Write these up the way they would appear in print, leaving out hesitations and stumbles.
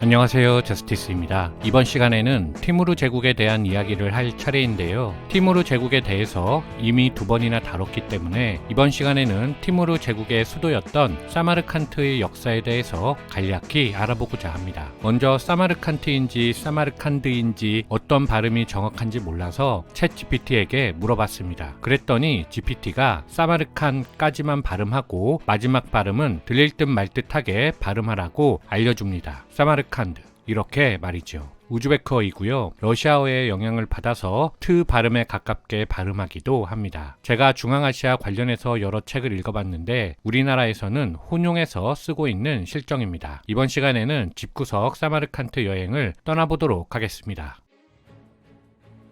안녕하세요, 저스티스입니다. 이번 시간에는 티무르 제국에 대한 이야기를 할 차례인데요. 티무르 제국에 대해서 이미 2번이나 다뤘기 때문에 이번 시간에는 티무르 제국의 수도였던 사마르칸트의 역사에 대해서 간략히 알아보고자 합니다. 먼저 사마르칸트인지 사마르칸드인지 어떤 발음이 정확한지 몰라서 챗 GPT에게 물어봤습니다. 그랬더니 GPT가 사마르칸까지만 발음하고 마지막 발음은 들릴 듯 말 듯하게 발음하라고 알려줍니다. 사마르칸드, 이렇게 말이죠. 우즈베크어이고요. 러시아어의 영향을 받아서 트 발음에 가깝게 발음하기도 합니다. 제가 중앙아시아 관련해서 여러 책을 읽어봤는데 우리나라에서는 혼용해서 쓰고 있는 실정입니다. 이번 시간에는 집구석 사마르칸트 여행을 떠나보도록 하겠습니다.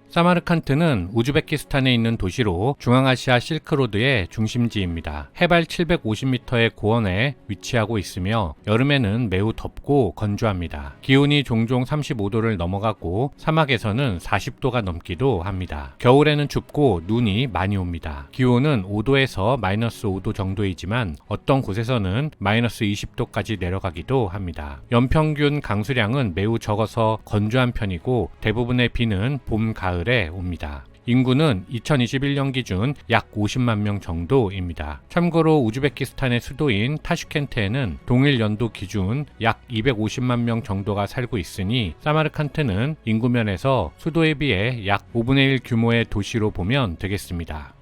사마르칸트는 우즈베키스탄에 있는 도시로 중앙아시아 실크로드의 중심지입니다. 해발 750m의 고원에 위치하고 있으며 여름에는 매우 덥고 건조합니다. 기온이 종종 35도를 넘어가고 사막에서는 40도가 넘기도 합니다. 겨울에는 춥고 눈이 많이 옵니다. 기온은 5도에서 마이너스 5도 정도이지만 어떤 곳에서는 마이너스 20도까지 내려가기도 합니다. 연평균 강수량은 매우 적어서 건조한 편이고 대부분의 비는 봄, 가을에 옵니다. 인구는 2021년 기준 약 50만 명 정도입니다. 참고로 우즈베키스탄의 수도인 타슈켄트에는 동일 연도 기준 약 250만 명 정도가 살고 있으니 사마르칸트는 인구면에서 수도에 비해 약 5분의 1 규모의 도시로 보면 되겠습니다.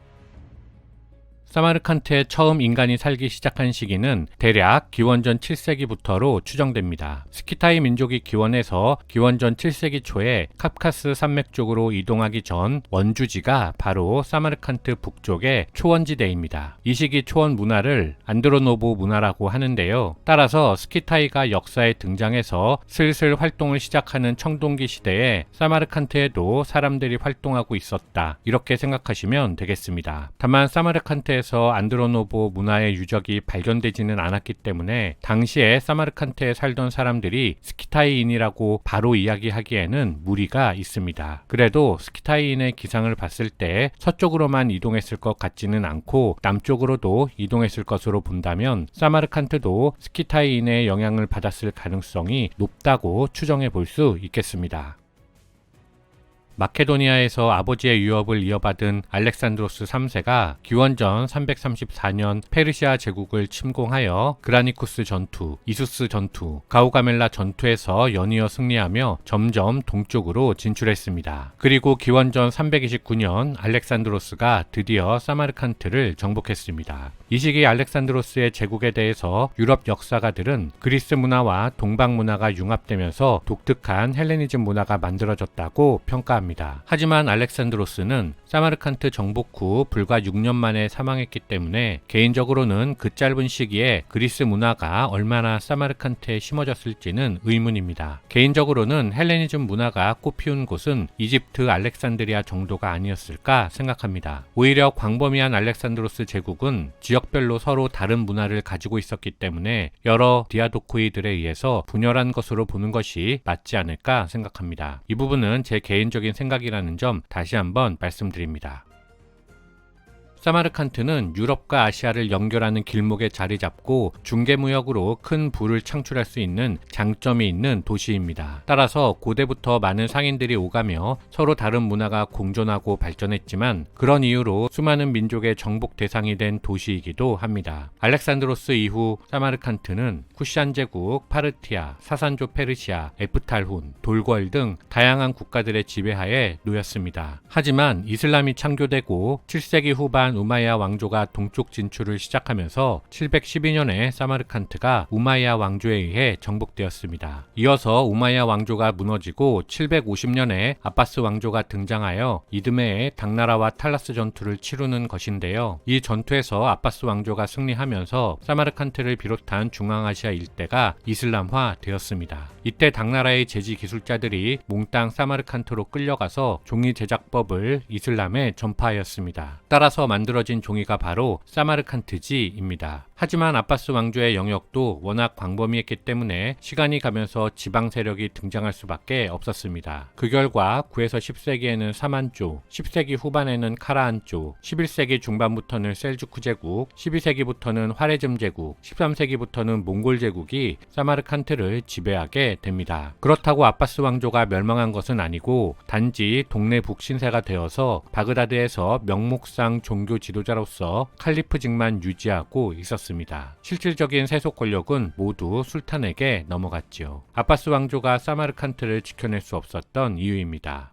사마르칸트에 처음 인간이 살기 시작한 시기는 대략 기원전 7세기부터로 추정됩니다. 스키타이 민족이 기원해서 기원전 7세기 초에 카프카스 산맥 쪽으로 이동하기 전 원주지가 바로 사마르칸트 북쪽의 초원지대입니다. 이 시기 초원 문화를 안드로노보 문화라고 하는데요. 따라서 스키타이가 역사에 등장해서 슬슬 활동을 시작하는 청동기 시대에 사마르칸트에도 사람들이 활동하고 있었다, 이렇게 생각하시면 되겠습니다. 다만 사마르칸트에서 안드로노보 문화의 유적이 발견되지는 않았기 때문에 당시에 사마르칸트에 살던 사람들이 스키타이인이라고 바로 이야기하기에는 무리가 있습니다. 그래도 스키타이인의 기상을 봤을 때 서쪽으로만 이동했을 것 같지는 않고 남쪽으로도 이동했을 것으로 본다면 사마르칸트도 스키타이인의 영향을 받았을 가능성이 높다고 추정해 볼 수 있겠습니다. 마케도니아에서 아버지의 유업을 이어받은 알렉산드로스 3세가 기원전 334년 페르시아 제국을 침공하여 그라니쿠스 전투, 이수스 전투, 가우가멜라 전투에서 연이어 승리하며 점점 동쪽으로 진출했습니다. 그리고 기원전 329년 알렉산드로스가 드디어 사마르칸트를 정복했습니다. 이 시기 알렉산드로스의 제국에 대해서 유럽 역사가들은 그리스 문화와 동방 문화가 융합되면서 독특한 헬레니즘 문화가 만들어졌다고 평가합니다. 하지만 알렉산드로스는 사마르칸트 정복 후 불과 6년 만에 사망했기 때문에 개인적으로는 그 짧은 시기에 그리스 문화가 얼마나 사마르칸트에 심어졌을지는 의문입니다. 개인적으로는 헬레니즘 문화가 꽃피운 곳은 이집트 알렉산드리아 정도가 아니었을까 생각합니다. 오히려 광범위한 알렉산드로스 제국은 지역별로 서로 다른 문화를 가지고 있었기 때문에 여러 디아도코이들에 의해서 분열한 것으로 보는 것이 맞지 않을까 생각합니다. 이 부분은 제 개인적인 생각이라는 점 다시 한번 말씀드립니다. 사마르칸트는 유럽과 아시아를 연결하는 길목에 자리 잡고 중개무역으로 큰 부를 창출할 수 있는 장점이 있는 도시입니다. 따라서 고대부터 많은 상인들이 오가며 서로 다른 문화가 공존하고 발전했지만 그런 이유로 수많은 민족의 정복 대상이 된 도시이기도 합니다. 알렉산드로스 이후 사마르칸트는 쿠시안 제국, 파르티아, 사산조 페르시아, 에프탈훈, 돌궐 등 다양한 국가들의 지배하에 놓였습니다. 하지만 이슬람이 창교되고 7세기 후반 우마이야 왕조가 동쪽 진출을 시작하면서 712년에 사마르칸트가 우마이야 왕조에 의해 정복되었습니다. 이어서 우마이야 왕조가 무너지고 750년에 아바스 왕조가 등장하여 이드메의 당나라와 탈라스 전투를 치르는 것인데요. 이 전투에서 아바스 왕조가 승리하면서 사마르칸트를 비롯한 중앙아시아 일대가 이슬람화 되었습니다. 이때 당나라의 제지 기술자들이 몽땅 사마르칸트로 끌려가서 종이 제작법을 이슬람에 전파하였습니다. 따라서 만들어진 종이가 바로 사마르칸트지입니다. 하지만 아바스 왕조의 영역도 워낙 광범위했기 때문에 시간이 가면서 지방 세력이 등장할 수밖에 없었습니다. 그 결과 9에서 10세기에는 사만조, 10세기 후반에는 카라한조, 11세기 중반부터는 셀주크 제국, 12세기부터는 화레즘 제국, 13세기부터는 몽골 제국이 사마르칸트를 지배하게 됩니다. 그렇다고 아바스 왕조가 멸망한 것은 아니고 단지 동네 북신세가 되어서 바그다드에서 명목상 종교 지도자로서 칼리프직만 유지하고 있었습니다. 실질적인 세속 권력은 모두 술탄에게 넘어갔지요. 아바스 왕조가 사마르칸트를 지켜낼 수 없었던 이유입니다.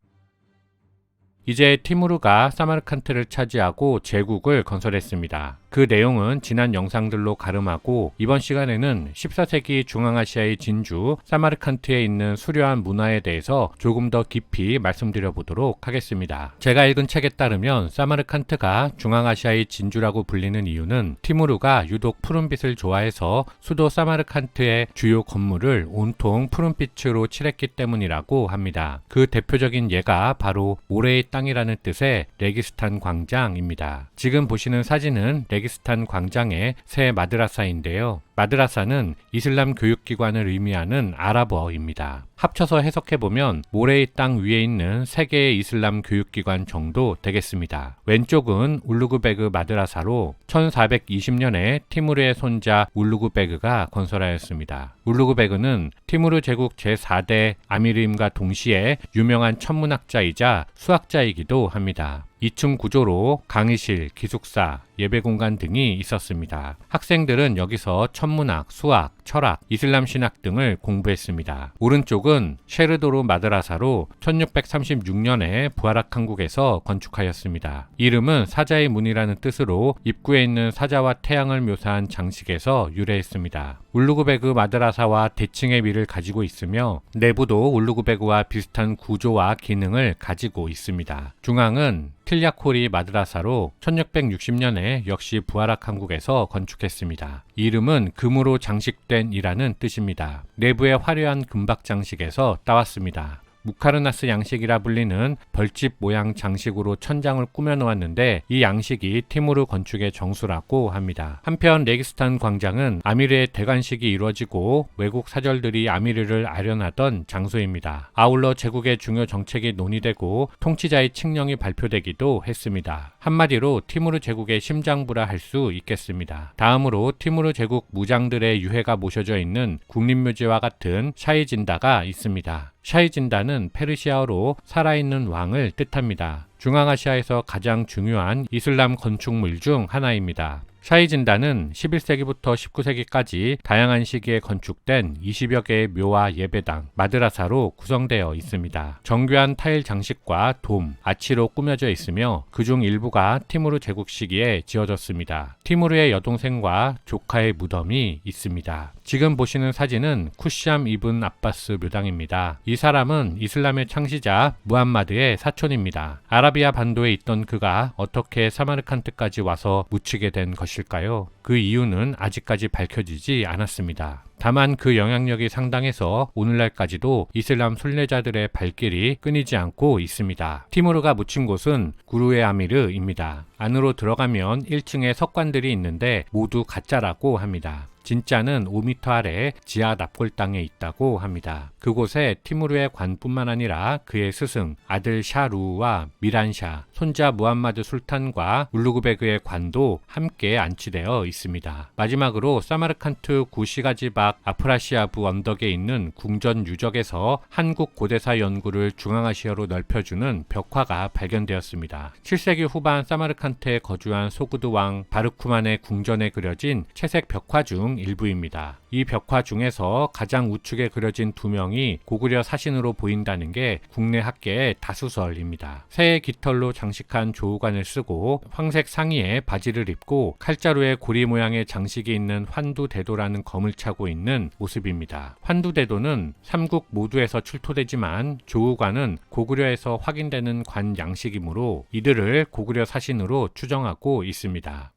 이제 티무르가 사마르칸트를 차지하고 제국을 건설했습니다. 그 내용은 지난 영상들로 가름하고 이번 시간에는 14세기 중앙아시아의 진주 사마르칸트에 있는 수려한 문화에 대해서 조금 더 깊이 말씀드려 보도록 하겠습니다. 제가 읽은 책에 따르면 사마르칸트가 중앙아시아의 진주라고 불리는 이유는 티무르가 유독 푸른빛을 좋아해서 수도 사마르칸트의 주요 건물을 온통 푸른빛으로 칠했기 때문이라고 합니다. 그 대표적인 예가 바로 모래의 땅이라는 뜻의 레기스탄 광장입니다. 지금 보시는 사진은 레기스탄 광장의 새 마드라사인데요. 마드라사는 이슬람 교육기관을 의미하는 아랍어입니다. 합쳐서 해석해보면 모래의 땅 위에 있는 세 개의 이슬람 교육기관 정도 되겠습니다. 왼쪽은 울루그베그 마드라사로 1420년에 티무르의 손자 울루그베그가 건설하였습니다. 울루그베그는 티무르 제국 제4대 아미르임과 동시에 유명한 천문학자이자 수학자이기도 합니다. 2층 구조로 강의실, 기숙사, 예배공간 등이 있었습니다. 학생들은 여기서 천문학, 수학, 철학, 이슬람 신학 등을 공부했습니다. 오른쪽은 셰르도르 마드라사로 1636년에 부하락 한국에서 건축하였습니다. 이름은 사자의 문이라는 뜻으로 입구에 있는 사자와 태양을 묘사한 장식에서 유래했습니다. 울루그베그 마드라사와 대칭의 위를 가지고 있으며 내부도 울루그베그와 비슷한 구조와 기능을 가지고 있습니다. 중앙은 틸야코리 마드라사로 1660년에 역시 부하락 한국에서 건축했습니다. 이름은 금으로 장식된 이라는 뜻입니다. 내부의 화려한 금박 장식에서 따왔습니다. 무카르나스 양식이라 불리는 벌집 모양 장식으로 천장을 꾸며 놓았는데 이 양식이 티무르 건축의 정수라고 합니다. 한편 레기스탄 광장은 아미르의 대관식이 이루어지고 외국 사절들이 아미르를 아련하던 장소입니다. 아울러 제국의 중요 정책이 논의되고 통치자의 칙령이 발표되기도 했습니다. 한마디로 티무르 제국의 심장부라 할 수 있겠습니다. 다음으로 티무르 제국 무장들의 유해가 모셔져 있는 국립묘지와 같은 샤이진다가 있습니다. 샤이진다는 페르시아어로 살아있는 왕을 뜻합니다. 중앙아시아에서 가장 중요한 이슬람 건축물 중 하나입니다. 샤이진다는 11세기부터 19세기까지 다양한 시기에 건축된 20여 개의 묘와 예배당, 마드라사로 구성되어 있습니다. 정교한 타일 장식과 돔, 아치로 꾸며져 있으며 그중 일부가 티무르 제국 시기에 지어졌습니다. 티무르의 여동생과 조카의 무덤이 있습니다. 지금 보시는 사진은 쿠샴 이븐 아바스 묘당입니다. 이 사람은 이슬람의 창시자 무함마드의 사촌입니다. 아라비아 반도에 있던 그가 어떻게 사마르칸트까지 와서 묻히게 된 것일까요? 그 이유는 아직까지 밝혀지지 않았습니다. 다만 그 영향력이 상당해서 오늘날까지도 이슬람 순례자들의 발길이 끊이지 않고 있습니다. 티무르가 묻힌 곳은 구르에 아미르입니다. 안으로 들어가면 1층에 석관들이 있는데 모두 가짜라고 합니다. 진짜는 5m 아래 지하 납골당에 있다고 합니다. 그곳에 티무르의 관뿐만 아니라 그의 스승 아들 샤루와 미란샤, 손자 무함마드 술탄과 울루그베그의 관도 함께 안치되어 있습니다. 마지막으로 사마르칸트 구시가지박 아프라시아부 언덕에 있는 궁전 유적에서 한국 고대사 연구를 중앙아시아로 넓혀주는 벽화가 발견되었습니다. 7세기 후반 사마르칸트에 거주한 소구드 왕 바르쿠만의 궁전에 그려진 채색 벽화 중 일부입니다. 이 벽화 중에서 가장 우측에 그려진 두 명이 고구려 사신으로 보인다는 게 국내 학계의 다수설입니다. 새의 깃털로 장식한 조우관을 쓰고 황색 상의에 바지를 입고 칼자루에 고리 모양의 장식이 있는 환두대도라는 검을 차고 있는 모습입니다. 환두대도는 삼국 모두에서 출토되지만 조우관은 고구려에서 확인되는 관 양식이므로 이들을 고구려 사신으로 추정하고 있습니다.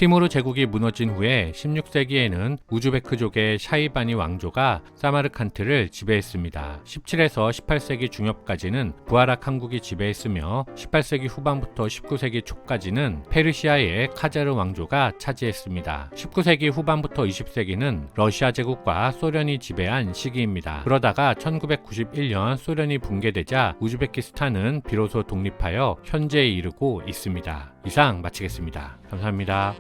티무르 제국이 무너진 후에 16세기에는 우즈베크족의 샤이바니 왕조가 사마르칸트를 지배했습니다. 17에서 18세기 중엽까지는 부하락汗국이 지배했으며 18세기 후반부터 19세기 초까지는 페르시아의 카자르 왕조가 차지했습니다. 19세기 후반부터 20세기는 러시아 제국과 소련이 지배한 시기입니다. 그러다가 1991년 소련이 붕괴되자 우즈베키스탄은 비로소 독립하여 현재에 이르고 있습니다. 이상 마치겠습니다. 감사합니다.